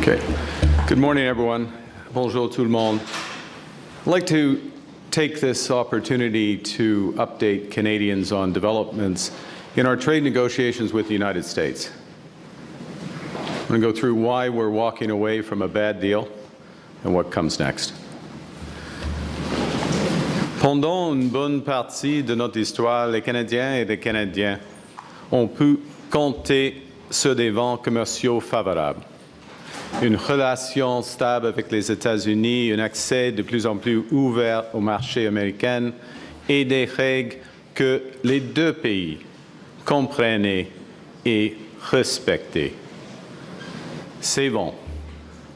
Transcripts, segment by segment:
Okay. Good morning, everyone. Bonjour tout le monde. I'd like to take this opportunity to update Canadians on developments in our trade negotiations with the United States. I'm going to go through why we're walking away from a bad deal and what comes next. Pendant une bonne partie de notre histoire, les Canadiens et les Canadiens ont pu compter sur des vents commerciaux favorables. Une relation stable avec les États-Unis, un accès de plus en plus ouvert au marché américain et des règles que les deux pays comprenaient et respectaient. Ces vents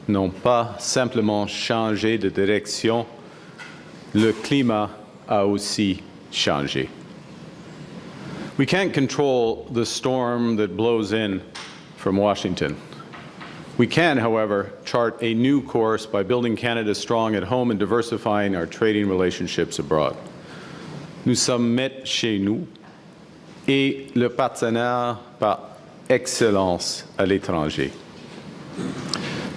n'ont pas simplement changé de direction, le climat a aussi changé. We can't control the storm that blows in from Washington. We can, however, chart a new course by building Canada strong at home and diversifying our trading relationships abroad. Nous sommes maîtres chez nous et le partenaire par excellence à l'étranger.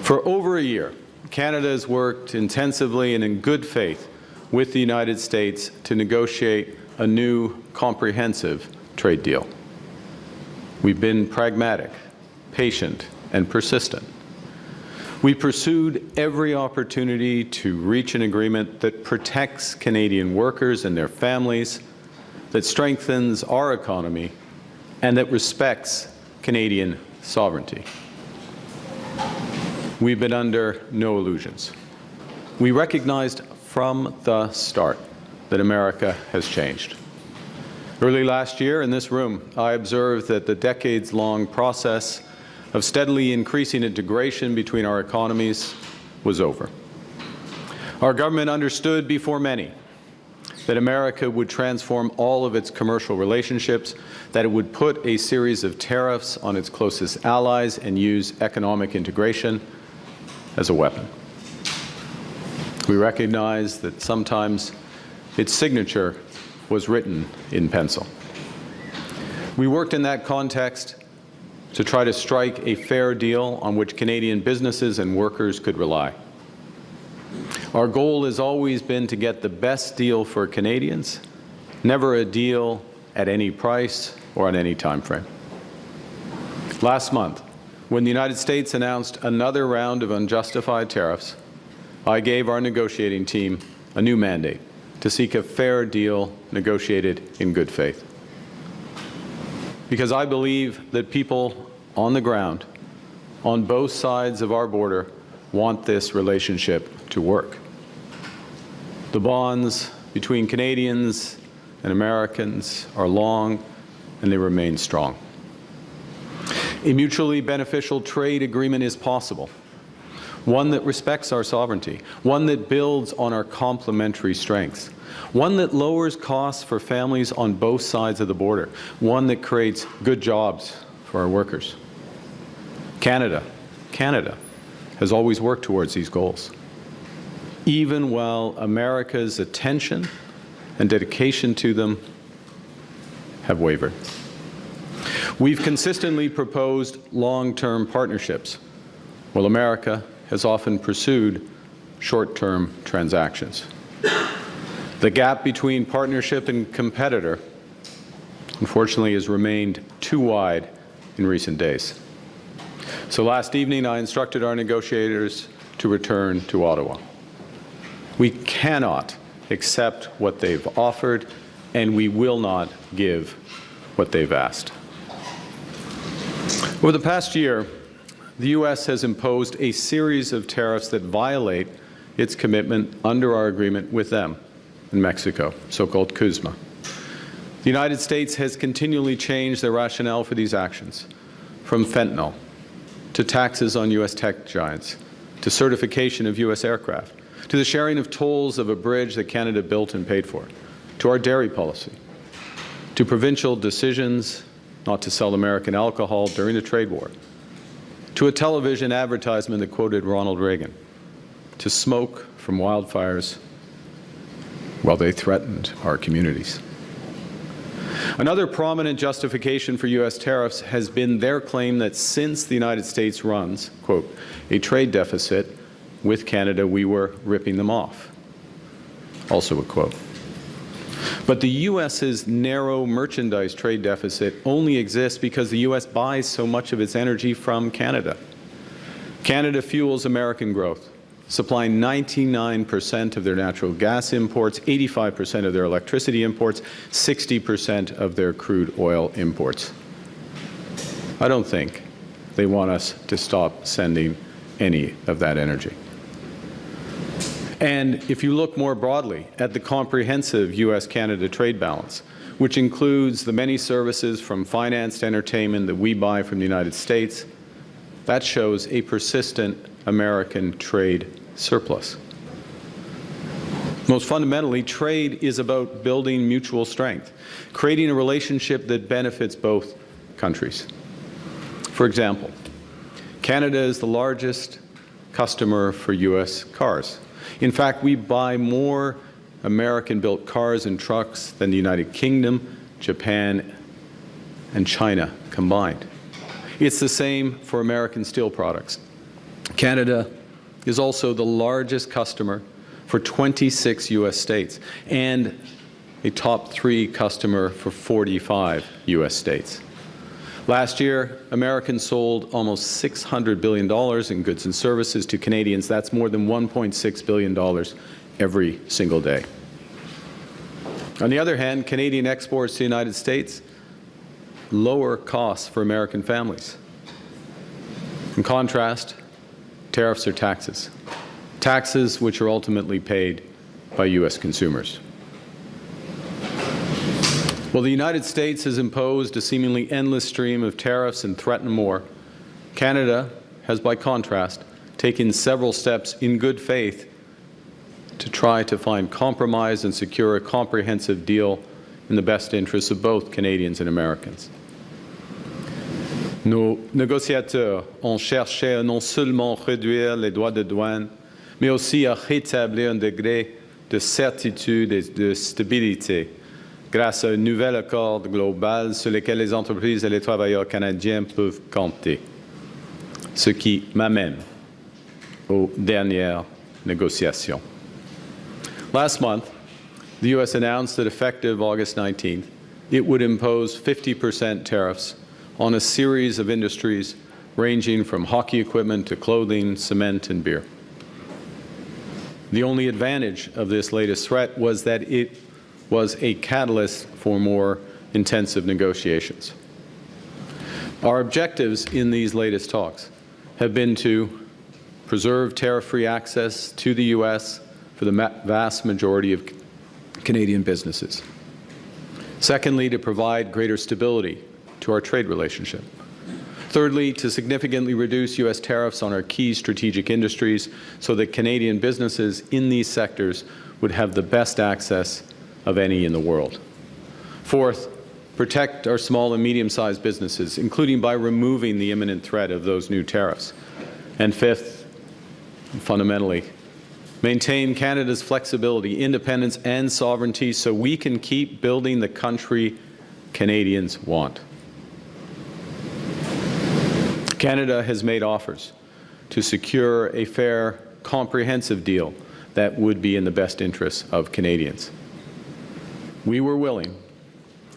For over a year, Canada has worked intensively and in good faith with the United States to negotiate a new comprehensive trade deal. We've been pragmatic, patient, and persistent. We pursued every opportunity to reach an agreement that protects Canadian workers and their families, that strengthens our economy, and that respects Canadian sovereignty. We've been under no illusions. We recognized from the start that America has changed. Early last year in this room, I observed that the decades-long process of steadily increasing integration between our economies was over. Our government understood before many that America would transform all of its commercial relationships, that it would put a series of tariffs on its closest allies and use economic integration as a weapon. We recognize that sometimes its signature was written in pencil. We worked in that context to try to strike a fair deal on which Canadian businesses and workers could rely. Our goal has always been to get the best deal for Canadians, never a deal at any price or on any time frame. Last month, when the United States announced another round of unjustified tariffs, I gave our negotiating team a new mandate to seek a fair deal negotiated in good faith. Because I believe that people on the ground, on both sides of our border, want this relationship to work. The bonds between Canadians and Americans are long, and they remain strong. A mutually beneficial trade agreement is possible, one that respects our sovereignty, one that builds on our complementary strengths, one that lowers costs for families on both sides of the border, one that creates good jobs for our workers. Canada has always worked towards these goals, even while America's attention and dedication to them have wavered. We've consistently proposed long-term partnerships, while America has often pursued short-term transactions. The gap between partnership and competitor, unfortunately, has remained too wide in recent days. So last evening, I instructed our negotiators to return to Ottawa. We cannot accept what they've offered, and we will not give what they've asked. Over the past year, the U.S. has imposed a series of tariffs that violate its commitment under our agreement with them in Mexico, so-called CUSMA. The United States has continually changed their rationale for these actions, from fentanyl to taxes on U.S. tech giants, to certification of U.S. aircraft, to the sharing of tolls of a bridge that Canada built and paid for, to our dairy policy, to provincial decisions not to sell American alcohol during the trade war, to a television advertisement that quoted Ronald Reagan, to smoke from wildfires while they threatened our communities. Another prominent justification for U.S. tariffs has been their claim that since the United States runs, quote, a trade deficit with Canada, we were ripping them off. Also a quote. But the U.S.'s narrow merchandise trade deficit only exists because the U.S. buys so much of its energy from Canada. Canada fuels American growth, supplying 99% of their natural gas imports, 85% of their electricity imports, 60% of their crude oil imports. I don't think they want us to stop sending any of that energy. And if you look more broadly at the comprehensive U.S.-Canada trade balance, which includes the many services from finance to entertainment that we buy from the United States, that shows a persistent American trade surplus. Most fundamentally, trade is about building mutual strength, creating a relationship that benefits both countries. For example, Canada is the largest customer for U.S. cars. In fact, we buy more American-built cars and trucks than the United Kingdom, Japan, and China combined. It's the same for American steel products. Canada is also the largest customer for 26 U.S. states and a top 3 customer for 45 U.S. states. Last year, Americans sold almost $600 billion in goods and services to Canadians. That's more than $1.6 billion every single day. On the other hand, Canadian exports to the United States lower costs for American families. In contrast, tariffs are taxes. Taxes which are ultimately paid by U.S. consumers. While the United States has imposed a seemingly endless stream of tariffs and threatened more, Canada has, by contrast, taken several steps in good faith to try to find compromise and secure a comprehensive deal in the best interests of both Canadians and Americans. Nos négociateurs ont cherché à non seulement réduire les droits de douane, mais aussi à rétablir un degré de certitude et de stabilité grâce à un nouvel accord global sur lequel les entreprises et les travailleurs canadiens peuvent compter. Ce qui m'amène aux dernières négociations. Last month, the U.S. announced that effective August 19th, it would impose 50% tariffs on a series of industries ranging from hockey equipment to clothing, cement, and beer. The only advantage of this latest threat was that it was a catalyst for more intensive negotiations. Our objectives in these latest talks have been to preserve tariff-free access to the U.S. for the vast majority of Canadian businesses. Secondly, to provide greater stability to our trade relationship. Thirdly, to significantly reduce U.S. tariffs on our key strategic industries so that Canadian businesses in these sectors would have the best access of any in the world. Fourth, protect our small and medium-sized businesses, including by removing the imminent threat of those new tariffs. And fifth, fundamentally, maintain Canada's flexibility, independence, and sovereignty so we can keep building the country Canadians want. Canada has made offers to secure a fair, comprehensive deal that would be in the best interests of Canadians. We were willing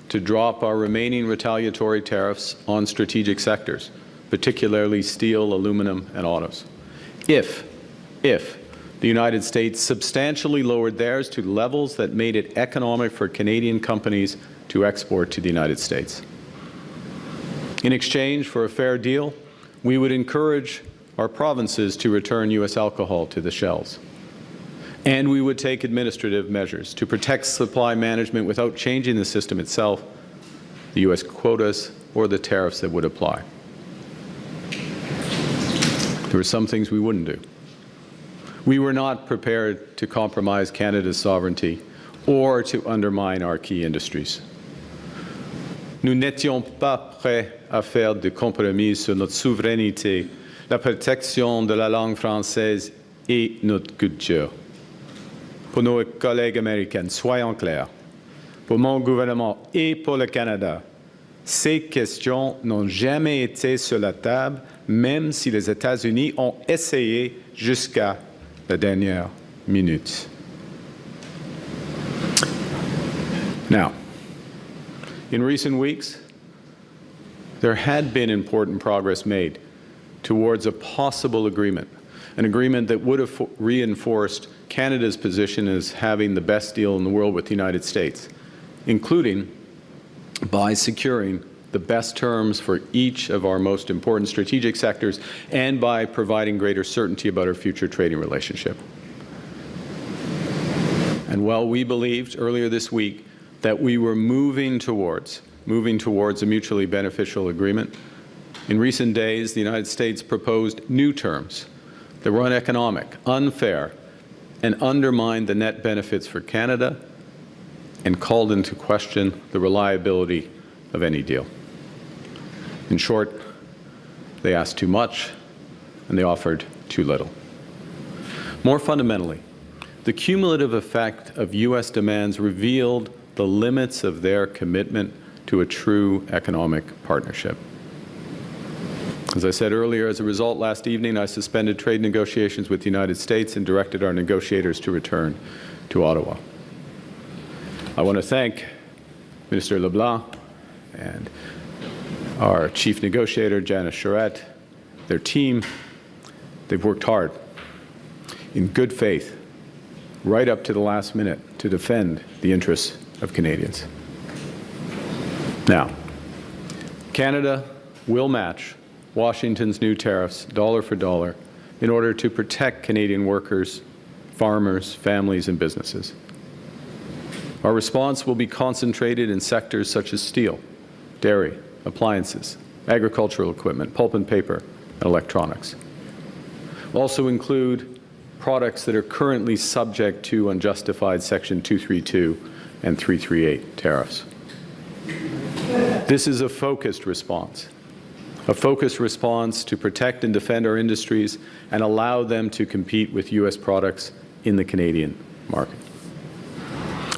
to drop our remaining retaliatory tariffs on strategic sectors, particularly steel, aluminum, and autos, if the United States substantially lowered theirs to levels that made it economic for Canadian companies to export to the United States. In exchange for a fair deal, we would encourage our provinces to return U.S. alcohol to the shelves. And we would take administrative measures to protect supply management without changing the system itself, the U.S. quotas, or the tariffs that would apply. There were some things we wouldn't do. We were not prepared to compromise Canada's sovereignty or to undermine our key industries. Nous n'étions pas prêts à faire de compromis sur notre souveraineté, la protection de la langue française et notre culture. Pour nos collègues américains, soyons clairs, pour mon gouvernement et pour le Canada, ces questions n'ont jamais été sur la table, même si les États-Unis ont essayé jusqu'à la dernière minute. Now, in recent weeks, there had been important progress made towards a possible agreement, an agreement that would have reinforced Canada's position as having the best deal in the world with the United States, including by securing the best terms for each of our most important strategic sectors and by providing greater certainty about our future trading relationship. And while we believed earlier this week that we were moving towards a mutually beneficial agreement, in recent days, the United States proposed new terms that were uneconomic, unfair, and undermined the net benefits for Canada and called into question the reliability of any deal. In short, they asked too much and they offered too little. More fundamentally, the cumulative effect of U.S. demands revealed the limits of their commitment to a true economic partnership. As I said earlier, as a result, last evening I suspended trade negotiations with the United States and directed our negotiators to return to Ottawa. I want to thank Minister LeBlanc and our chief negotiator, Janice Charette, their team. They've worked hard, in good faith, right up to the last minute to defend the interests of Canadians. Now, Canada will match Washington's new tariffs dollar for dollar in order to protect Canadian workers, farmers, families, and businesses. Our response will be concentrated in sectors such as steel, dairy, appliances, agricultural equipment, pulp and paper, and electronics. We'll also include products that are currently subject to unjustified Section 232 and 338 tariffs. This is a focused response to protect and defend our industries and allow them to compete with U.S. products in the Canadian market.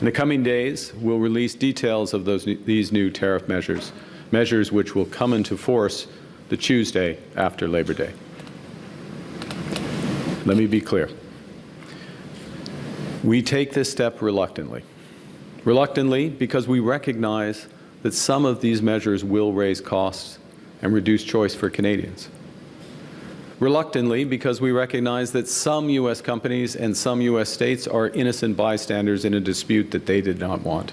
In the coming days, we'll release details of these new tariff measures which will come into force the Tuesday after Labor Day. Let me be clear. We take this step reluctantly. Reluctantly because we recognize that some of these measures will raise costs and reduce choice for Canadians. Reluctantly because we recognize that some U.S. companies and some U.S. states are innocent bystanders in a dispute that they did not want.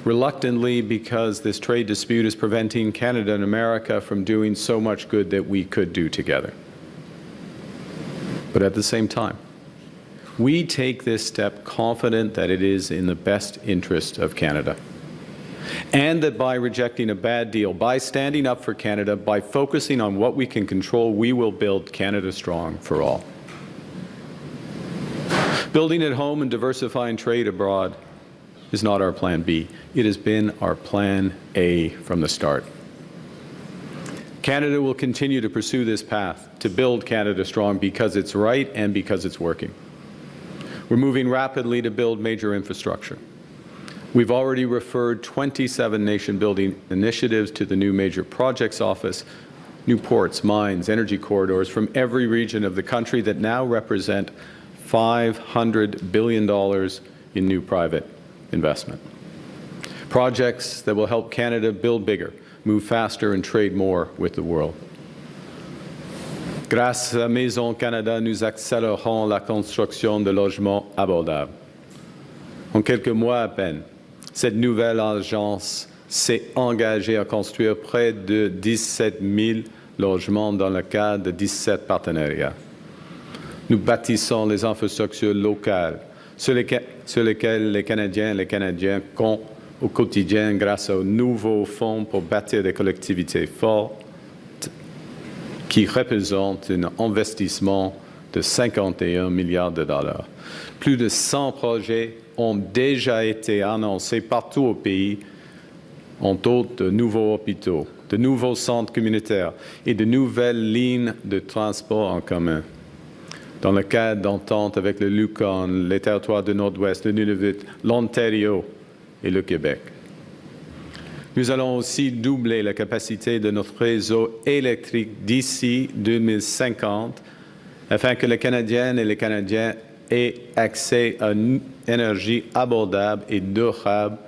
Reluctantly because this trade dispute is preventing Canada and America from doing so much good that we could do together. But at the same time, we take this step confident that it is in the best interest of Canada, and that by rejecting a bad deal, by standing up for Canada, by focusing on what we can control, we will build Canada strong for all. Building at home and diversifying trade abroad is not our plan B. It has been our plan A from the start. Canada will continue to pursue this path to build Canada strong because it's right and because it's working. We're moving rapidly to build major infrastructure. We've already referred 27 nation-building initiatives to the new Major Projects Office, new ports, mines, energy corridors from every region of the country that now represent $500 billion in new private investment. Projects that will help Canada build bigger, move faster, and trade more with the world. Grâce à Maison Canada, nous accélérons la construction de logements abordables. En quelques mois à peine, cette nouvelle agence s'est engagée à construire près de 17 000 logements dans le cadre de 17 partenariats. Nous bâtissons les infrastructures locales sur lesquelles les Canadiens et les Canadiennes comptent au quotidien grâce au nouveau fonds pour bâtir des collectivités fortes qui représente un investissement de 51 milliards de dollars. Plus de 100 projets ont déjà été annoncés partout au pays, entre autres de nouveaux hôpitaux, de nouveaux centres communautaires et de nouvelles lignes de transport en commun. Dans le cadre d'entente avec le Yukon, les territoires du Nord-Ouest, le Nunavut, l'Ontario, et le Québec. Nous allons aussi doubler la capacité de notre réseau électrique d'ici 2050 afin que les Canadiennes et les Canadiens aient accès à une énergie abordable et durable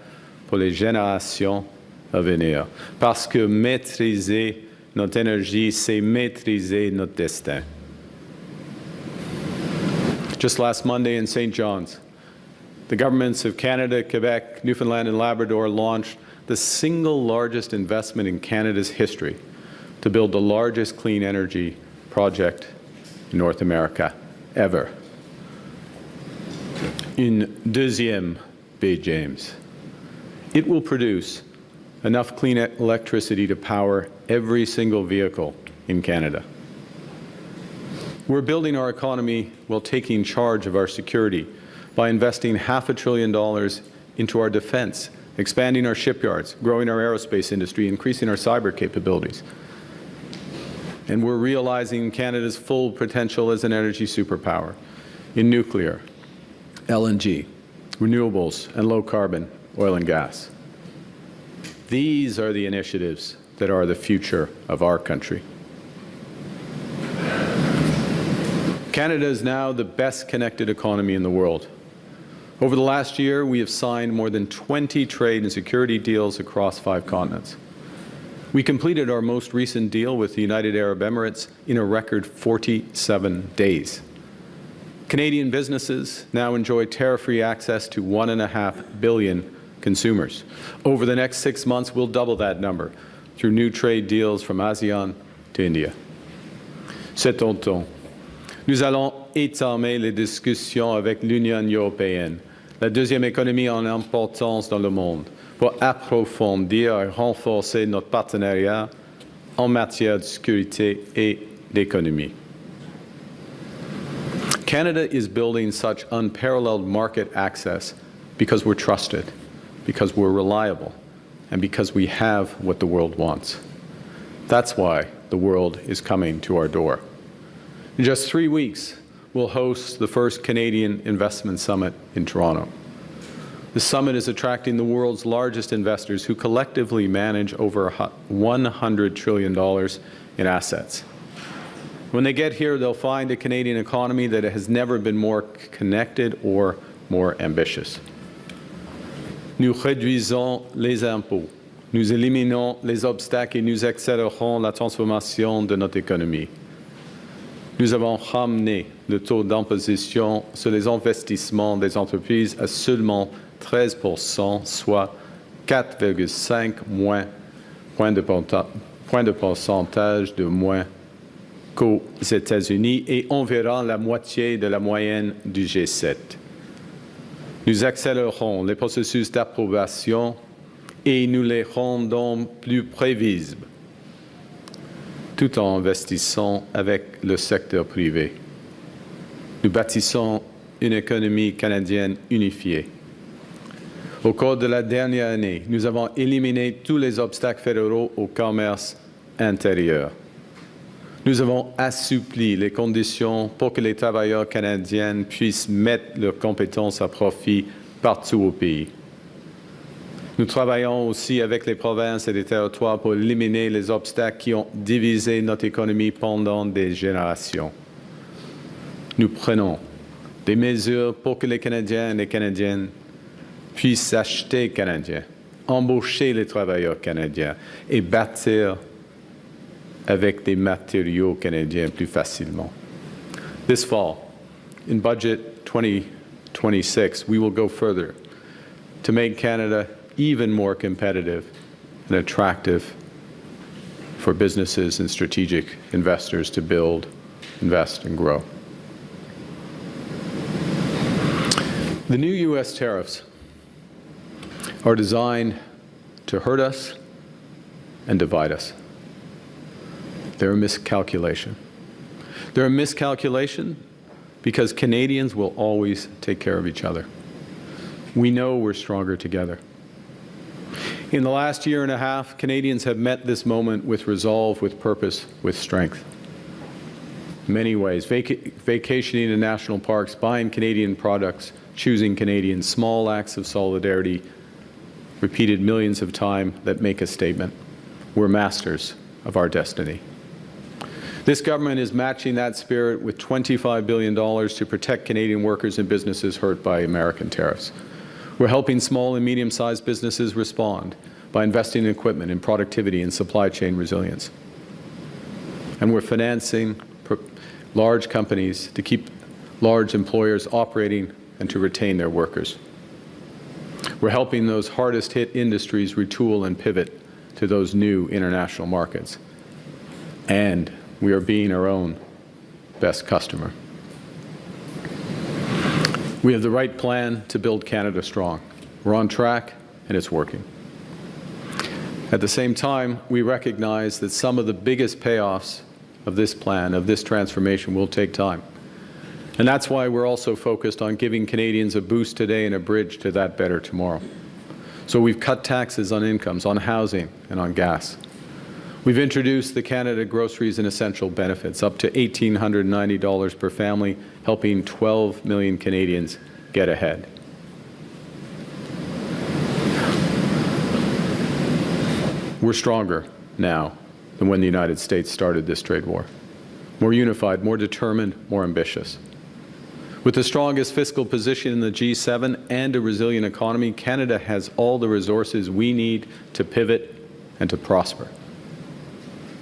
pour les générations à venir. Parce que maîtriser notre énergie, c'est maîtriser notre destin. Just last Monday in St. John's, the governments of Canada, Quebec, Newfoundland, and Labrador launched the single largest investment in Canada's history to build the largest clean energy project in North America ever. Une deuxième Bay James. It will produce enough clean electricity to power every single vehicle in Canada. We're building our economy while taking charge of our security by investing $500 billion into our defense, expanding our shipyards, growing our aerospace industry, increasing our cyber capabilities. And we're realizing Canada's full potential as an energy superpower in nuclear, LNG, renewables, and low-carbon oil and gas. These are the initiatives that are the future of our country. Canada is now the best connected economy in the world. Over the last year, we have signed more than 20 trade and security deals across 5 continents. We completed our most recent deal with the United Arab Emirates in a record 47 days. Canadian businesses now enjoy tariff-free access to 1.5 billion consumers. Over the next 6 months, we'll double that number through new trade deals from ASEAN to India. Cet automne, nous allons entamer les discussions avec l'Union européenne, la deuxième économie en importance dans le monde, pour approfondir et renforcer notre partenariat en matière de sécurité et d'économie. Canada is building such unparalleled market access because we're trusted, because we're reliable, and because we have what the world wants. That's why the world is coming to our door. In just 3 weeks, we'll host the first Canadian Investment Summit in Toronto. The summit is attracting the world's largest investors who collectively manage over $100 trillion in assets. When they get here, they'll find a Canadian economy that has never been more connected or more ambitious. Nous réduisons les impôts, nous éliminons les obstacles et nous accélérons la transformation de notre économie. Nous avons ramené le taux d'imposition sur les investissements des entreprises à seulement 13%, soit 4,5 points de pourcentage de moins qu'aux États-Unis et environ la moitié de la moyenne du G7. Nous accélérons les processus d'approbation et nous les rendons plus prévisibles, tout en investissant avec le secteur privé. Nous bâtissons une économie canadienne unifiée. Au cours de la dernière année, nous avons éliminé tous les obstacles fédéraux au commerce intérieur. Nous avons assoupli les conditions pour que les travailleurs canadiens puissent mettre leurs compétences à profit partout au pays. Nous travaillons aussi avec les provinces et les territoires pour éliminer les obstacles qui ont divisé notre économie pendant des générations. Nous prenons des mesures pour que les Canadiens et les Canadiennes puissent acheter canadien, embaucher les travailleurs canadiens et bâtir avec des matériaux canadiens plus facilement. This fall, in Budget 2026, we will go further to make Canada even more competitive and attractive for businesses and strategic investors to build, invest, and grow. The new U.S. tariffs are designed to hurt us and divide us. They're a miscalculation. They're a miscalculation because Canadians will always take care of each other. We know we're stronger together. In the last year and a half, Canadians have met this moment with resolve, with purpose, with strength. In many ways, vacationing in national parks, buying Canadian products, choosing Canadian, small acts of solidarity repeated millions of times, that make a statement. We're masters of our destiny. This government is matching that spirit with $25 billion to protect Canadian workers and businesses hurt by American tariffs. We're helping small and medium-sized businesses respond by investing in equipment, in productivity, and supply chain resilience. And we're financing large companies to keep large employers operating and to retain their workers. We're helping those hardest-hit industries retool and pivot to those new international markets. And we are being our own best customer. We have the right plan to build Canada strong. We're on track, and it's working. At the same time, we recognize that some of the biggest payoffs of this plan, of this transformation, will take time. And that's why we're also focused on giving Canadians a boost today and a bridge to that better tomorrow. So we've cut taxes on incomes, on housing, and on gas. We've introduced the Canada Groceries and Essential Benefits, up to $1,890 per family, helping 12 million Canadians get ahead. We're stronger now than when the United States started this trade war. More unified, more determined, more ambitious. With the strongest fiscal position in the G7 and a resilient economy, Canada has all the resources we need to pivot and to prosper.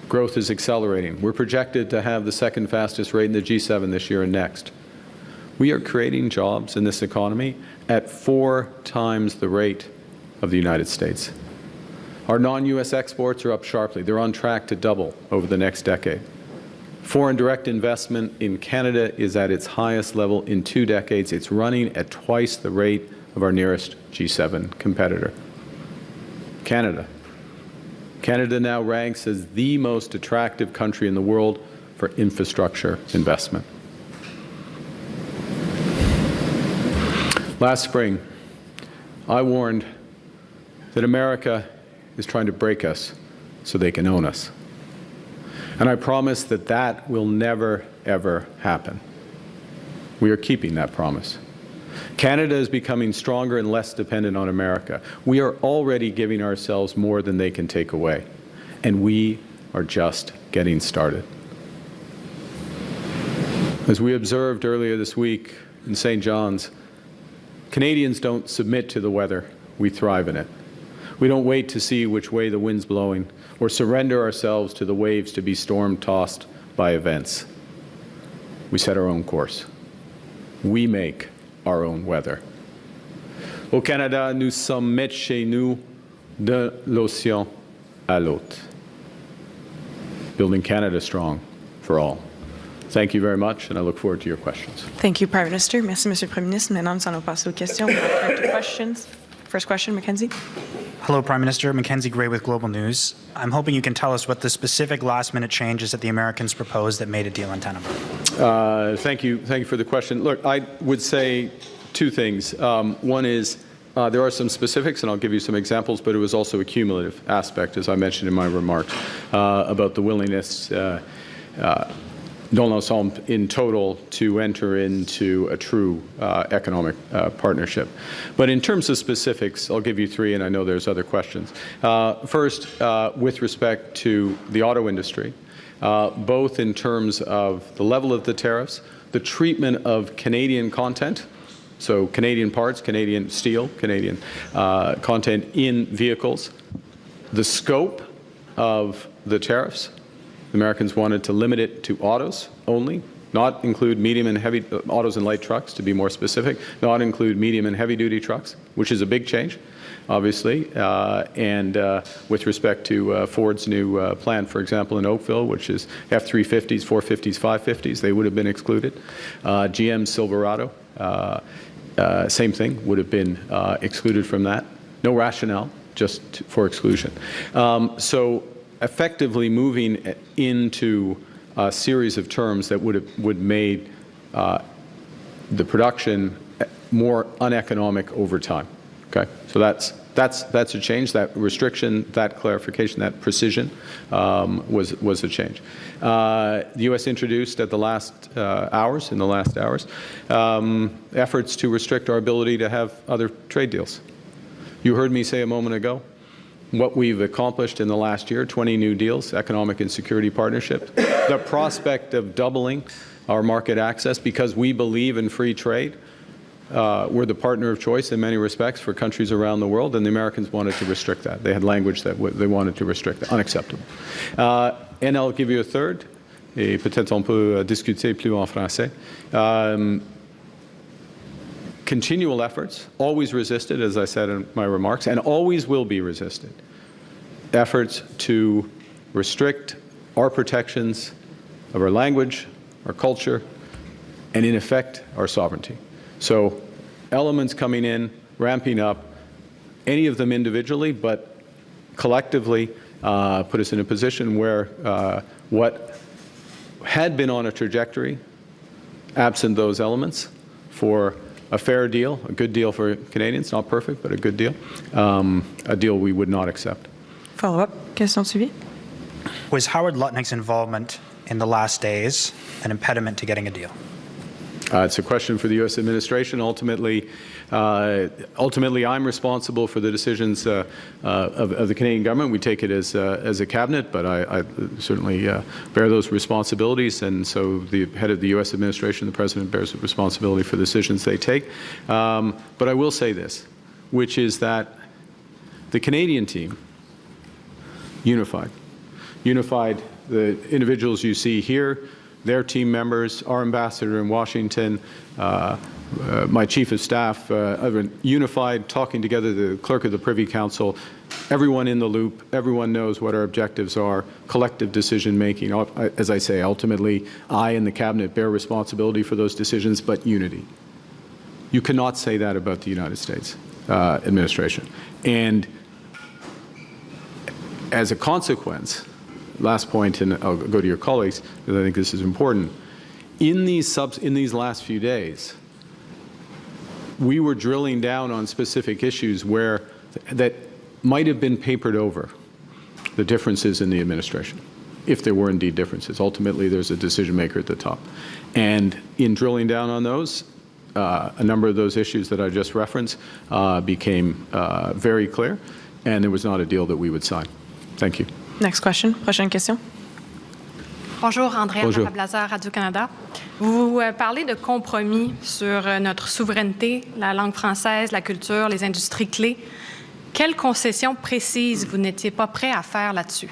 Growth is accelerating. We're projected to have the second fastest rate in the G7 this year and next. We are creating jobs in this economy at 4 times the rate of the United States. Our non-U.S. exports are up sharply. They're on track to double over the next decade. Foreign direct investment in Canada is at its highest level in 2 decades. It's running at twice the rate of our nearest G7 competitor. Canada now ranks as the most attractive country in the world for infrastructure investment. Last spring, I warned that America is trying to break us so they can own us. And I promise that that will never, ever happen. We are keeping that promise. Canada is becoming stronger and less dependent on America. We are already giving ourselves more than they can take away. And we are just getting started. As we observed earlier this week in St. John's, Canadians don't submit to the weather. We thrive in it. We don't wait to see which way the wind's blowing or surrender ourselves to the waves to be storm-tossed by events. We set our own course. We make our own weather. Au Canada, nous sommes maîtres chez nous de l'océan à l'autre. Building Canada strong for all. Thank you very much, and I look forward to your questions. Thank you, Prime Minister. Merci, Monsieur le Premier ministre. Maintenant, nous allons passer aux questions. We'll go to questions. First question, Mackenzie. Hello, Prime Minister. Mackenzie Gray with Global News. I'm hoping you can tell us what the specific last-minute changes that the Americans proposed that made a deal in Tenema. Thank you for the question. Look, I would say 2 things. One is there are some specifics, and I'll give you some examples, but it was also a cumulative aspect, as I mentioned in my remarks, about the willingness dans l'ensemble in total to enter into a true economic partnership. But in terms of specifics, I'll give you 3, and I know there's other questions. First, with respect to the auto industry, both in terms of the level of the tariffs, the treatment of Canadian content, so Canadian parts, Canadian steel, Canadian content in vehicles, the scope of the tariffs. The Americans wanted to limit it to autos only, not include medium and heavy autos and light trucks, to be more specific, not include medium and heavy-duty trucks, which is a big change, obviously. And with respect to Ford's new plan, for example, in Oakville, which is F-350s, 450s, 550s, they would have been excluded. GM Silverado, same thing, would have been excluded from that. No rationale, just for exclusion. So effectively moving into a series of terms that would made the production more uneconomic over time. Okay, so that's a change. That restriction, that clarification, that precision was a change. The U.S. introduced in the last hours, efforts to restrict our ability to have other trade deals. You heard me say a moment ago what we've accomplished in the last year, 20 new deals, economic and security partnerships, the prospect of doubling our market access because we believe in free trade. We're the partner of choice in many respects for countries around the world, and the Americans wanted to restrict that. They had language that they wanted to restrict that. Unacceptable. And I'll give you a third, et peut-être on peut discuter plus en français. Continual efforts, always resisted, as I said in my remarks, and always will be resisted, efforts to restrict our protections of our language, our culture, and in effect, our sovereignty. So elements coming in, ramping up, any of them individually, but collectively put us in a position where what had been on a trajectory, absent those elements, for a fair deal, a good deal for Canadians, not perfect, but a good deal, a deal we would not accept. Follow-up. Question suivie. Was Howard Lutnick's involvement in the last days an impediment to getting a deal? It's a question for the U.S. administration. Ultimately, I'm responsible for the decisions of the Canadian government. We take it as a cabinet, but I certainly bear those responsibilities. And so the head of the U.S. administration, the president, bears responsibility for the decisions they take. But I will say this, which is that the Canadian team, unified, the individuals you see here, their team members, our ambassador in Washington, my chief of staff, unified, talking together, the clerk of the Privy Council, everyone in the loop, everyone knows what our objectives are, collective decision making. As I say, ultimately, I and the cabinet bear responsibility for those decisions, but unity. You cannot say that about the United States administration. And as a consequence, last point, and I'll go to your colleagues, because I think this is important. In these last few days, we were drilling down on specific issues that might have been papered over, the differences in the administration, if there were indeed differences. Ultimately, there's a decision maker at the top. And in drilling down on those, a number of those issues that I just referenced became very clear, and there was not a deal that we would sign. Thank you. Next question. Prochaine question. Bonjour, Andréa Bonjour. Blazer, Radio-Canada. Vous parlez de compromis sur notre souveraineté, la langue française, la culture, les industries clés. Quelles concessions précises vous n'étiez pas prêt à faire là-dessus?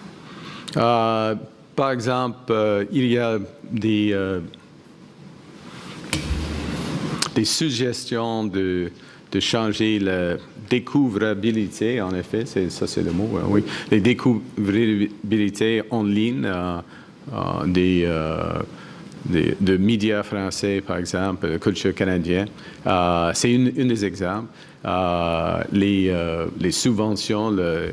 Par exemple, il y a des suggestions de changer la découvrabilité, en effet, ça c'est le mot, oui, les découvrabilités en ligne de médias français, par exemple, culture canadienne. C'est une des exemples. Les subventions, le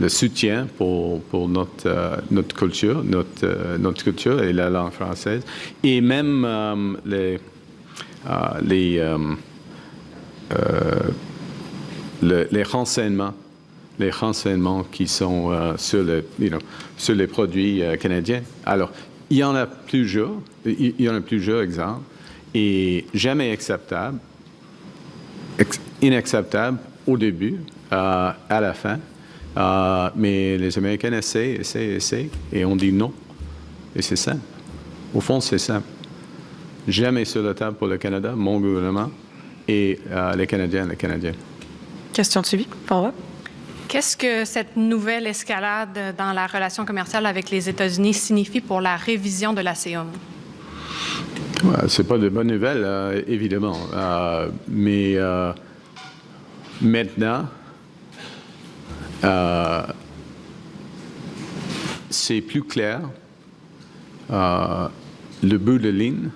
soutien pour notre culture, notre culture et la langue française, et même les renseignements qui sont sur les produits canadiens. Alors, il y en a plusieurs exemples, et jamais acceptable, inacceptable au début, à la fin. Mais les Américains essaient, et on dit non. Et c'est simple. Au fond, c'est simple. Jamais sur la table pour le Canada, mon gouvernement, et les Canadiens, les Canadiennes. Question suivie. Follow-up. Qu'est-ce que cette nouvelle escalade dans la relation commerciale avec les États-Unis signifie pour la révision de la COM? C'est pas de bonnes nouvelles, évidemment. Mais maintenant, c'est plus clair le bout de ligne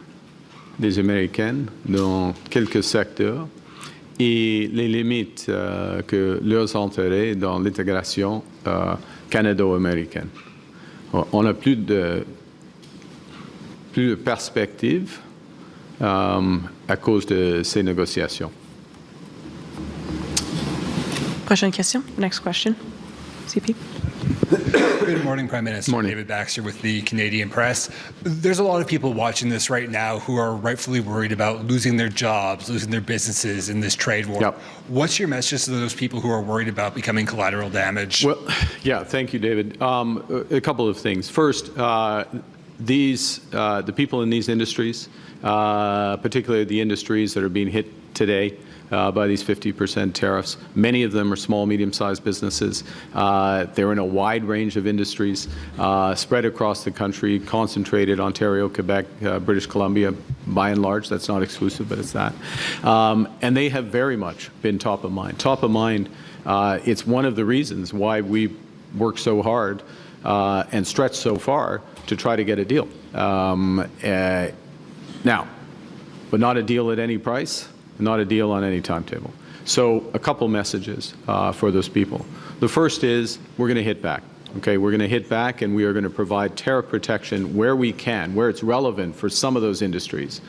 des Américaines dans quelques secteurs et les limites que leurs intérêts dans l'intégration canado-américaine. On n'a plus de perspective à cause de ces négociations. Prochaine question. Next question. CP. Good morning, Prime Minister. Morning. David Baxter with the Canadian Press. There's a lot of people watching this right now who are rightfully worried about losing their jobs, losing their businesses in this trade war. Yep. What's your message to those people who are worried about becoming collateral damage? Well, yeah, thank you, David. A couple of things. First, the people in these industries, particularly the industries that are being hit today by these 50% tariffs, many of them are small, medium-sized businesses. They're in a wide range of industries, spread across the country, concentrated Ontario, Quebec, British Columbia, by and large. That's not exclusive, but it's that. And they have very much been top of mind. Top of mind, it's one of the reasons why we work so hard and stretch so far to try to get a deal. Now, but not a deal at any price, not a deal on any timetable. So a couple messages for those people. The first is we're going to hit back. Okay, we're going to hit back, and we are going to provide tariff protection where we can, where it's relevant for some of those industries.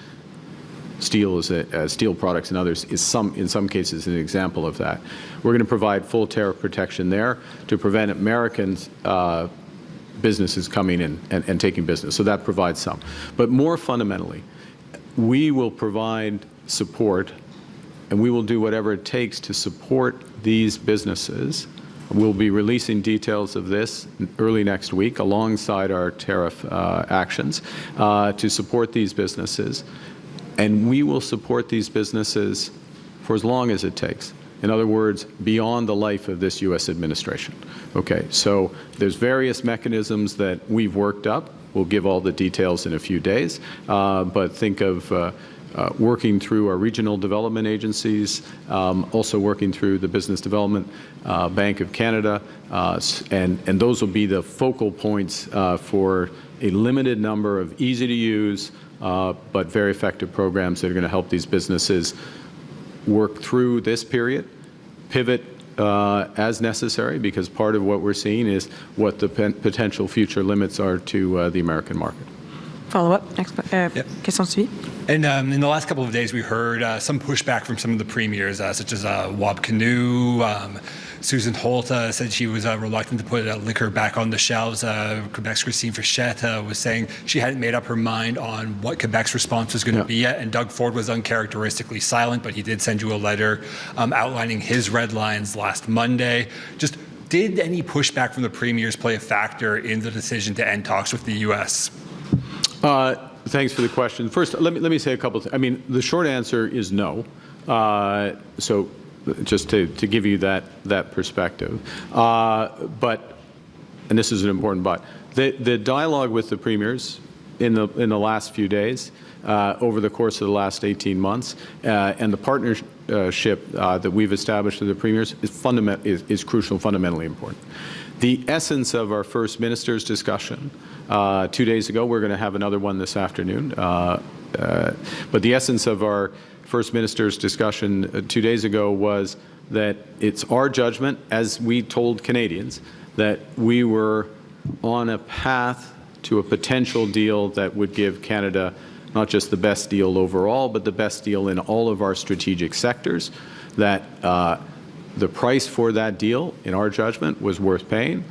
Steel steel products and others is in some cases an example of that. We're going to provide full tariff protection there to prevent Americans businesses coming in and taking business. So that provides some. But more fundamentally, we will provide support, and we will do whatever it takes to support these businesses. We'll be releasing details of this early next week alongside our tariff actions to support these businesses. And we will support these businesses for as long as it takes. In other words, beyond the life of this U.S. administration. Okay, so there's various mechanisms that we've worked up. We'll give all the details in a few days, but think of working through our regional development agencies, also working through the Business Development Bank of Canada, and those will be the focal points for a limited number of easy-to-use but very effective programs that are going to help these businesses work through this period, pivot as necessary, because part of what we're seeing is what the potential future limits are to the American market. Follow-up. Next question suivie. And in the last couple of days, we heard some pushback from some of the premiers, such as Wab Kinew. Susan Holt said she was reluctant to put liquor back on the shelves. Quebec's Christine Frechette was saying she hadn't made up her mind on what Quebec's response was going to be yet. And Doug Ford was uncharacteristically silent, but he did send you a letter outlining his red lines last Monday. Just did any pushback from the premiers play a factor in the decision to end talks with the U.S.? Thanks for the question. First, let me say a couple things. I mean, the short answer is no. So just to give you that perspective. But, and this is an important but, the dialogue with the premiers in the last few days, over the course of the last 18 months, and the partnership that we've established with the premiers is crucial, fundamentally important. The essence of our first minister's discussion 2 days ago, we're going to have another one this afternoon, but the essence of our first minister's discussion 2 days ago was that it's our judgment, as we told Canadians, that we were on a path to a potential deal that would give Canada not just the best deal overall, but the best deal in all of our strategic sectors, that the price for that deal, in our judgment, was worth paying.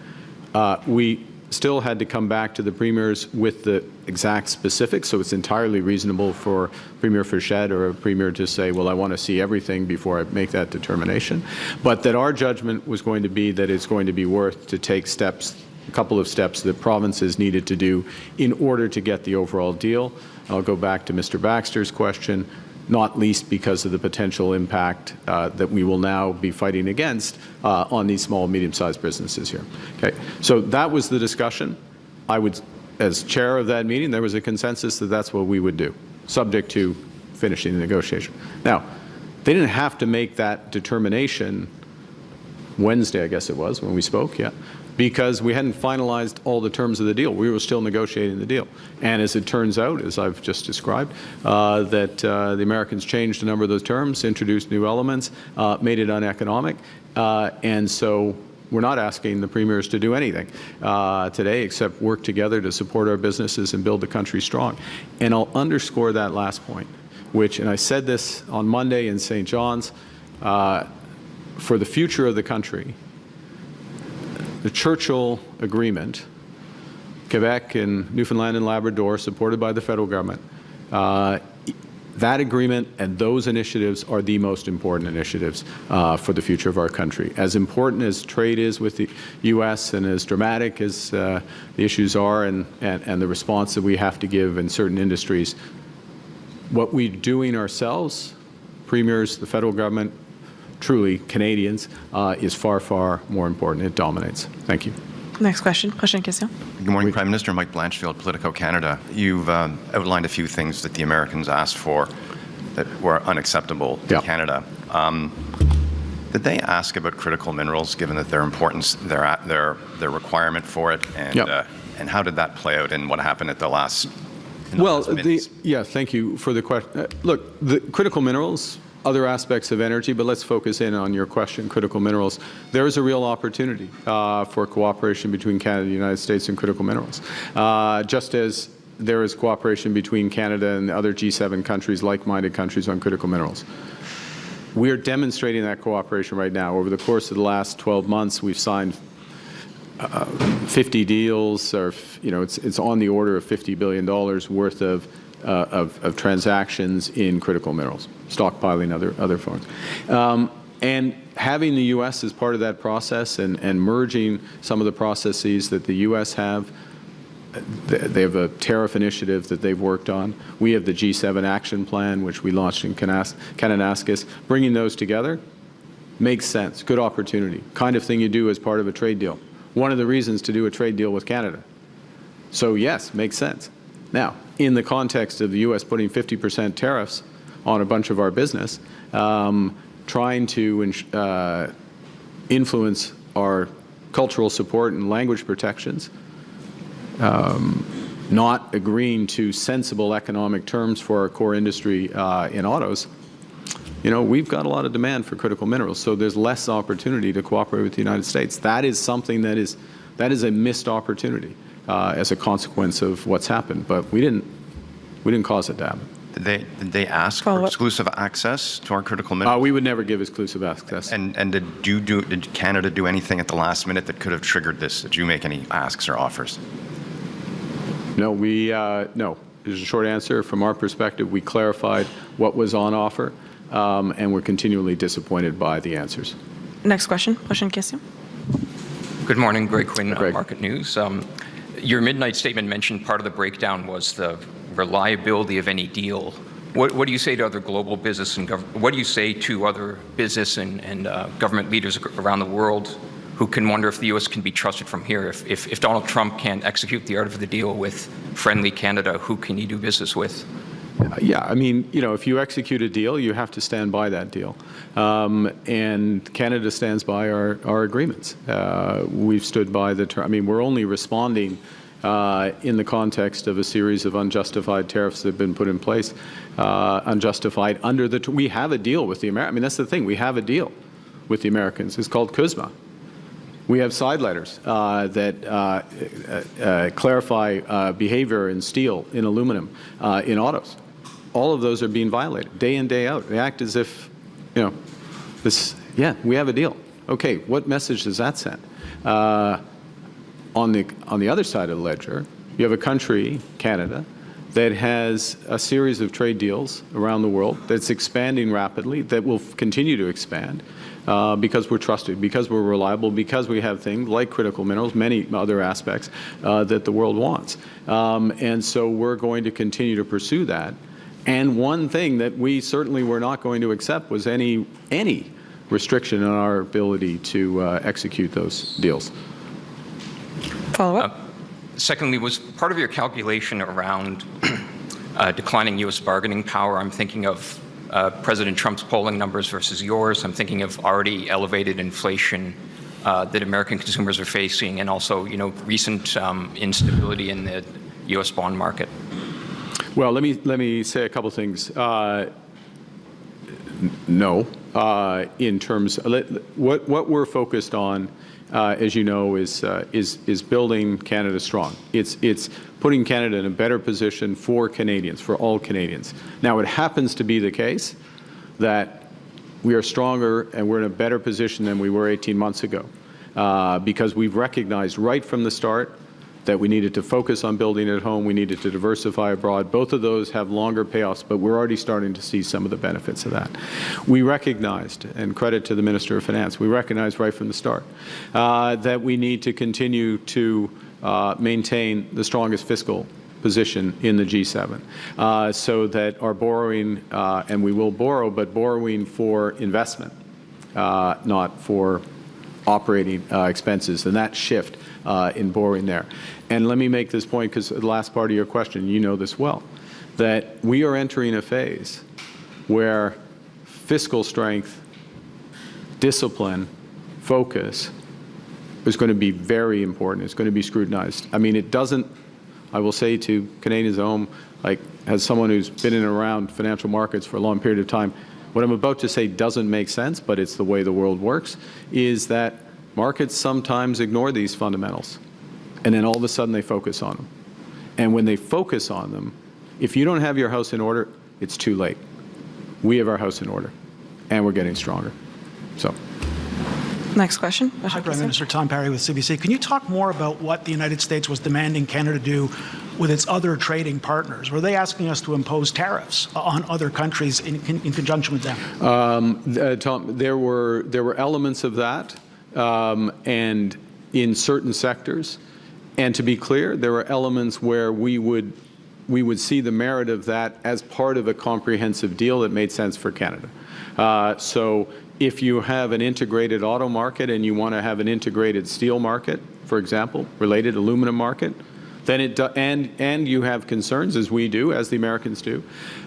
We still had to come back to the premiers with the exact specifics, so it's entirely reasonable for Premier Frechette or a premier to say, well, I want to see everything before I make that determination. But that our judgment was going to be that it's going to be worth to take steps, a couple of steps that provinces needed to do in order to get the overall deal. I'll go back to Mr. Baxter's question, not least because of the potential impact that we will now be fighting against on these small, medium-sized businesses here. Okay, so that was the discussion. I would, as chair of that meeting, there was a consensus that that's what we would do, subject to finishing the negotiation. Now, they didn't have to make that determination Wednesday, I guess it was, when we spoke, yeah, because we hadn't finalized all the terms of the deal. We were still negotiating the deal. And as it turns out, as I've just described, that the Americans changed a number of those terms, introduced new elements, made it uneconomic. And so we're not asking the premiers to do anything today except work together to support our businesses and build the country strong. And I'll underscore that last point, which, and I said this on Monday in St. John's, for the future of the country, the Churchill Agreement, Quebec and Newfoundland and Labrador, supported by the federal government, that agreement and those initiatives are the most important initiatives for the future of our country. As important as trade is with the U.S. and as dramatic as the issues are and the response that we have to give in certain industries, what we're doing ourselves, premiers, the federal government, truly Canadians, is far, far more important. It dominates. Thank you. Next question. Prochaine question. Good morning, Prime Minister. Mike Blanchfield, Politico Canada. You've outlined a few things that the Americans asked for that were unacceptable to Canada. Did they ask about critical minerals, given that their importance, their requirement for it, and how did that play out and what happened at the last? Well, thank you for the question. Look, the critical minerals, other aspects of energy, but let's focus in on your question, critical minerals. There is a real opportunity for cooperation between Canada and the United States in critical minerals, just as there is cooperation between Canada and other G7 countries, like-minded countries, on critical minerals. We are demonstrating that cooperation right now. Over the course of the last 12 months, we've signed 50 deals, or it's on the order of $50 billion worth of transactions in critical minerals, stockpiling, other forms. And having the U.S. as part of that process and merging some of the processes that the U.S. have, they have a tariff initiative that they've worked on. We have the G7 action plan, which we launched in Kananaskis. Bringing those together makes sense, good opportunity, kind of thing you do as part of a trade deal. One of the reasons to do a trade deal with Canada. So yes, makes sense. Now, in the context of the U.S. putting 50% tariffs on a bunch of our business, trying to influence our cultural support and language protections, not agreeing to sensible economic terms for our core industry in autos, we've got a lot of demand for critical minerals, so there's less opportunity to cooperate with the United States. That is something that is a missed opportunity as a consequence of what's happened, but we didn't cause it to happen. Did they ask for exclusive access to our critical minerals? We would never give exclusive access. And did Canada do anything at the last minute that could have triggered this? Did you make any asks or offers? No, no. There's a short answer. From our perspective, we clarified what was on offer, and we're continually disappointed by the answers. Next question. Prochaine question. Good morning, Greg Quinn, Market News. Your midnight statement mentioned part of the breakdown was the reliability of any deal. What do you say to other global business and what do you say to other business and government leaders around the world who can wonder if the U.S. can be trusted from here? If Donald Trump can't execute the art of the deal with friendly Canada, who can he do business with? Yeah, I mean, if you execute a deal, you have to stand by that deal. And Canada stands by our agreements. We've stood by the term. I mean, we're only responding in the context of a series of unjustified tariffs that have been put in place, unjustified under the. We have a deal with the Americans. I mean, that's the thing. We have a deal with the Americans. It's called CUSMA. We have side letters that clarify behavior in steel, in aluminum, in autos. All of those are being violated day in, day out. They act as if, we have a deal. Okay, what message does that send? On the other side of the ledger, you have a country, Canada, that has a series of trade deals around the world that's expanding rapidly, that will continue to expand because we're trusted, because we're reliable, because we have things like critical minerals, many other aspects that the world wants. And so we're going to continue to pursue that. And one thing that we certainly were not going to accept was any restriction on our ability to execute those deals. Follow-up. Secondly, was part of your calculation around declining U.S. bargaining power? I'm thinking of President Trump's polling numbers versus yours. I'm thinking of already elevated inflation that American consumers are facing, and also, recent instability in the U.S. bond market. Well, let me say a couple things. No, in terms what we're focused on, as you know, is building Canada strong. It's putting Canada in a better position for Canadians, for all Canadians. Now, it happens to be the case that we are stronger and we're in a better position than we were 18 months ago. because we've recognized right from the start that we needed to focus on building at home, we needed to diversify abroad. Both of those have longer payoffs, but we're already starting to see some of the benefits of that. We recognized, and credit to the Minister of Finance, we recognized right from the start that we need to continue to maintain the strongest fiscal position in the G7 so that our borrowing, and we will borrow, but borrowing for investment, not for operating expenses, and that shift in borrowing there. And let me make this point, because the last part of your question, you know this well, that we are entering a phase where fiscal strength, discipline, focus is going to be very important. It's going to be scrutinized. I mean, it doesn't, I will say to Canadians at home, like as someone who's been in and around financial markets for a long period of time, what I'm about to say doesn't make sense, but it's the way the world works, is that markets sometimes ignore these fundamentals, and then all of a sudden they focus on them. And when they focus on them, if you don't have your house in order, it's too late. We have our house in order, and we're getting stronger. So. Next question. Hi, Prime Minister. Tom Parry with CBC. Can you talk more about what the United States was demanding Canada do with its other trading partners? Were they asking us to impose tariffs on other countries in conjunction with them? Tom, there were elements of that, and in certain sectors. And to be clear, there were elements where we would see the merit of that as part of a comprehensive deal that made sense for Canada. So if you have an integrated auto market and you want to have an integrated steel market, for example, related aluminum market, then and you have concerns, as we do, as the Americans do,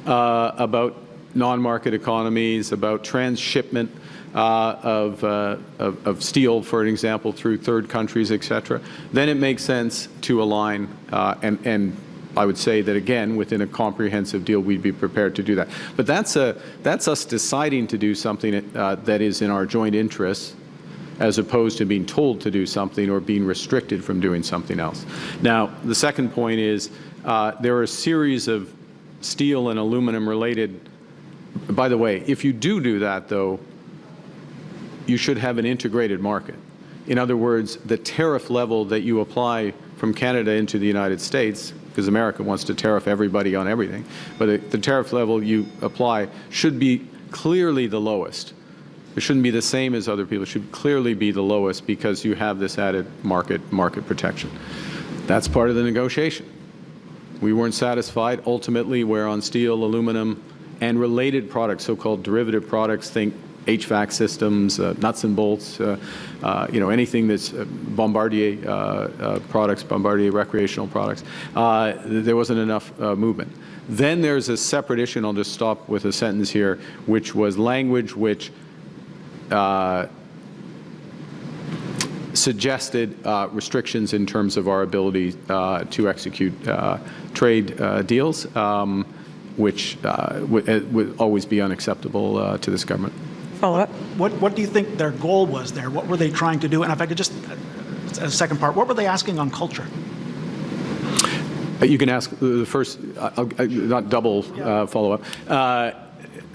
about non-market economies, about transshipment of steel, for an example, through third countries, et cetera, then it makes sense to align and I would say that, again, within a comprehensive deal, we'd be prepared to do that. But that's us deciding to do something that is in our joint interests, as opposed to being told to do something or being restricted from doing something else. Now, the second point is there are a series of steel and aluminum related. By the way, if you do that, though, you should have an integrated market. In other words, the tariff level that you apply from Canada into the United States, because America wants to tariff everybody on everything, but the tariff level you apply should be clearly the lowest. It shouldn't be the same as other people. It should clearly be the lowest because you have this added market protection. That's part of the negotiation. We weren't satisfied. Ultimately, we're on steel, aluminum, and related products, so-called derivative products. Think HVAC systems, nuts and bolts, anything that's Bombardier products, Bombardier recreational products. There wasn't enough movement. Then there's a separate issue, and I'll just stop with a sentence here, which was language which suggested restrictions in terms of our ability to execute trade deals, which would always be unacceptable to this government. Follow-up. What do you think their goal was there? What were they trying to do? And if I could just, as a second part, what were they asking on culture? You can ask the first, not double follow-up.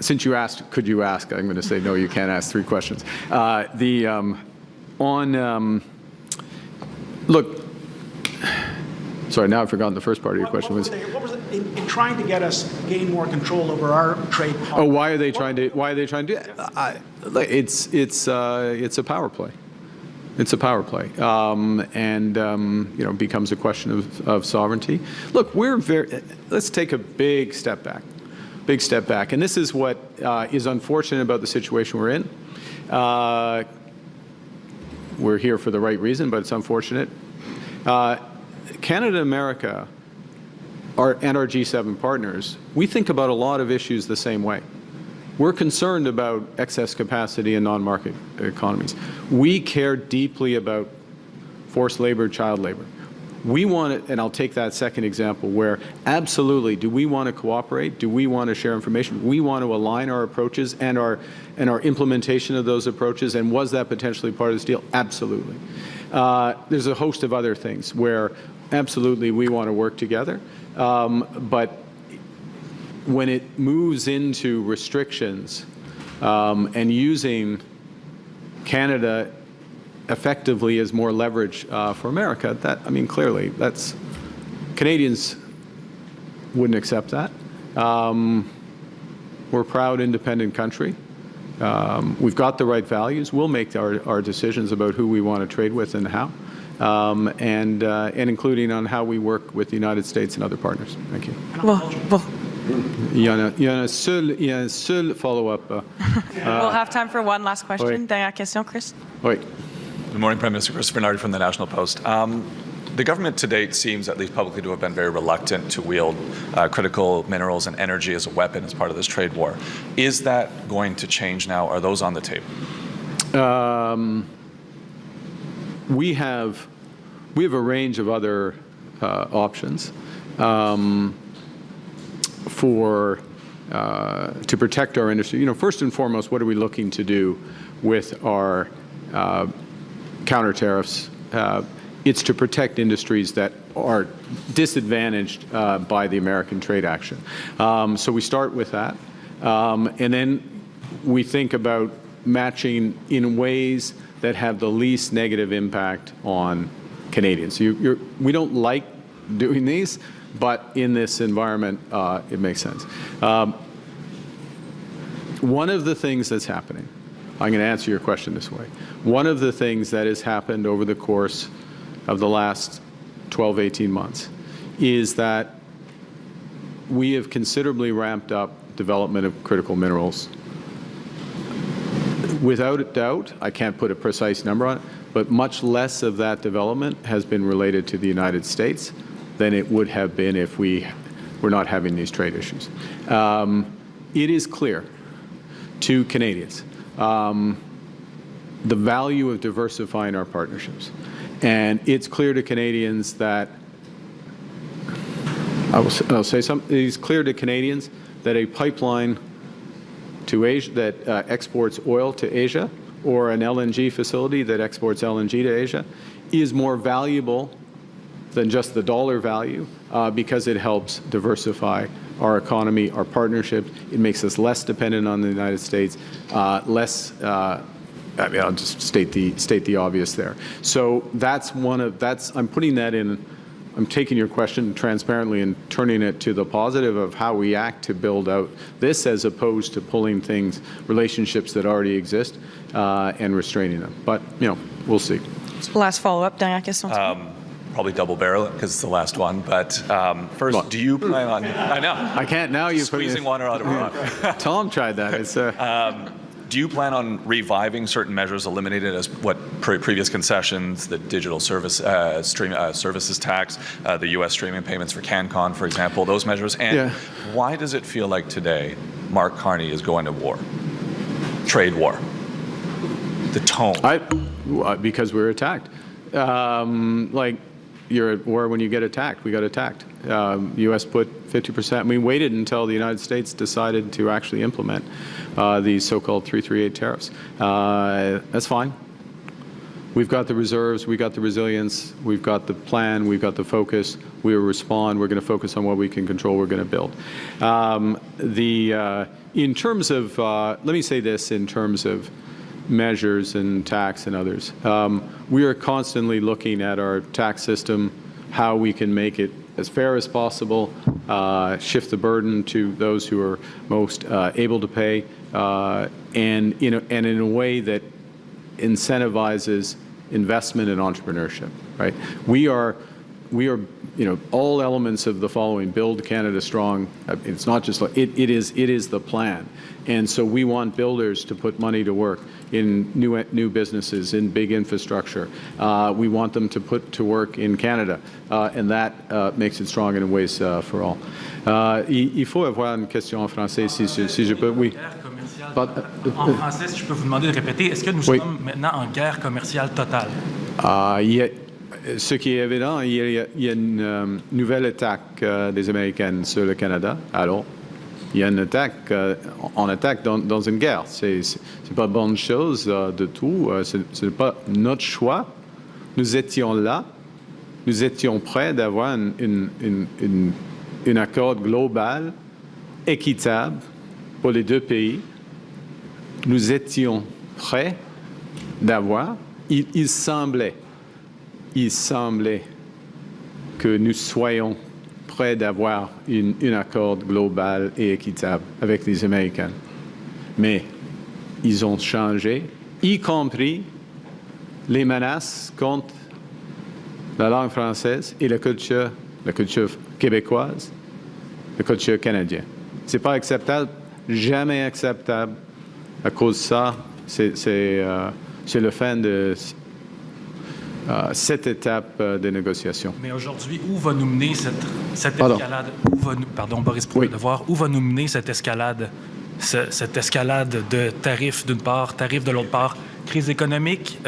Since you asked, could you ask? I'm going to say no, you can't ask 3 questions. Look, sorry, now I've forgotten the first part of your question. What was it in trying to get us gain more control over our trade policy? Oh, why are they trying to do that? It's a power play. It's a power play, and becomes a question of sovereignty. Look, let's take a big step back. Big step back, and this is what is unfortunate about the situation we're in. We're here for the right reason, but it's unfortunate. Canada and America and our G7 partners, we think about a lot of issues the same way. We're concerned about excess capacity in non-market economies. We care deeply about forced labor, child labor. We want it, and I'll take that second example where absolutely, do we want to cooperate? Do we want to share information? We want to align our approaches and our implementation of those approaches, and was that potentially part of this deal? Absolutely. There's a host of other things where absolutely we want to work together, but when it moves into restrictions and using Canada effectively as more leverage for America, that, I mean, clearly, Canadians wouldn't accept that. We're a proud, independent country. We've got the right values. We'll make our decisions about who we want to trade with and how, and including on how we work with the United States and other partners. Thank you. Il y a un seul follow-up. We'll have time for one last question. Oui. Dernière question, Chris. Oui. Good morning, Prime Minister. Chris Bernardi from the National Post. The government to date seems, at least publicly, to have been very reluctant to wield critical minerals and energy as a weapon as part of this trade war. Is that going to change now? Are those on the table? We have a range of other options to protect our industry. You know, first and foremost, what are we looking to do with our counter tariffs? It's to protect industries that are disadvantaged by the American trade action. So we start with that. And then we think about matching in ways that have the least negative impact on Canadians. We don't like doing these, but in this environment, it makes sense. One of the things that's happening, I'm going to answer your question this way. One of the things that has happened over the course of the last 12, 18 months is that we have considerably ramped up development of critical minerals. Without a doubt, I can't put a precise number on it, but much less of that development has been related to the United States than it would have been if we were not having these trade issues. It is clear to Canadians the value of diversifying our partnerships. And it's clear to Canadians that, I'll say something, it's clear to Canadians that a pipeline to Asia that exports oil to Asia, or an LNG facility that exports LNG to Asia, is more valuable than just the dollar value because it helps diversify our economy, our partnership. It makes us less dependent on the United States, less. I mean, I'll just state the obvious there. So I'm putting that in. I'm taking your question transparently and turning it to the positive of how we act to build out this, as opposed to pulling relationships that already exist, and restraining them. But we'll see. Last follow-up. Dernière question. Probably double barrel it because it's the last one. But first, do you plan on? I know. I can't now. You squeezing water out of a rock. Tom tried that. It's. Do you plan on reviving certain measures eliminated as what previous concessions, the digital services tax, the U.S. streaming payments for CanCon, for example, those measures? And why does it feel like today Mark Carney is going to war, trade war? The tone. Because we're attacked. Like you're at war when you get attacked. We got attacked. U.S. put 50%. We waited until the United States decided to actually implement these so-called 338 tariffs. That's fine. We've got the reserves. We've got the resilience. We've got the plan. We've got the focus. We will respond. We're going to focus on what we can control. We're going to build. In terms of, let me say this in terms of measures and tax and others. We are constantly looking at our tax system, how we can make it as fair as possible, shift the burden to those who are most able to pay, and in a way that incentivizes investment and entrepreneurship. Right? We are all elements of the following: build Canada strong. It's not just like it is the plan, and so we want builders to put money to work in new businesses, in big infrastructure. We want them to put to work in Canada, and that makes it strong in ways for all. Il faut avoir une question en français si je peux. Oui. En français, si je peux vous demander de répéter, est-ce que nous sommes maintenant en guerre commerciale totale? Ce qui est évident, il y a une nouvelle attaque des Américains sur le Canada. Alors, il y a une attaque, on attaque dans une guerre. C'est pas bonne chose de tout. Ce n'est pas notre choix. Nous étions là. Nous étions prêts d'avoir un accord global, équitable pour les deux pays. Nous étions prêts d'avoir il semblait que nous soyons près d'avoir un accord global et équitable avec les Américains. Mais ils ont changé, y compris les menaces contre la langue française et la culture québécoise, la culture canadienne. Ce n'est pas acceptable, jamais acceptable. À cause de ça, c'est la fin de cette étape de négociation. Mais aujourd'hui, où va nous mener cette escalade? Pardon, Boris, pour le devoir. Où va nous mener cette escalade de tarifs d'une part, tarifs de l'autre part, crise économique?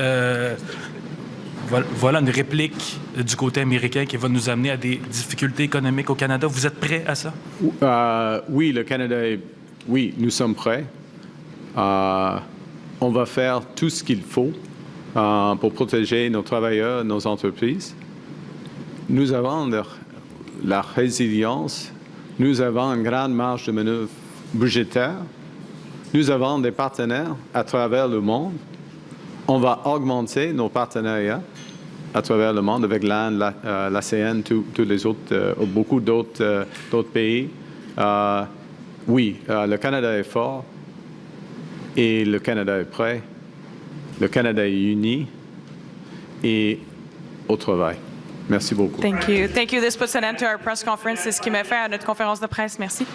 Voilà une réplique du côté américain qui va nous amener à des difficultés économiques au Canada. Vous êtes prêts à ça? Oui, le Canada oui, nous sommes prêts. On va faire tout ce qu'il faut pour protéger nos travailleurs, nos entreprises. Nous avons la résilience, nous avons une grande marge de manœuvre budgétaire, nous avons des partenaires à travers le monde. On va augmenter nos partenariats à travers le monde avec l'Inde, l'ASEAN, tous les autres, beaucoup d'autres pays. Oui, le Canada est fort et le Canada est prêt. Le Canada est uni et au travail. Merci beaucoup. Thank you. Thank you. This puts an end to our press conference. C'est ce qui met fin à notre conférence de presse. Merci.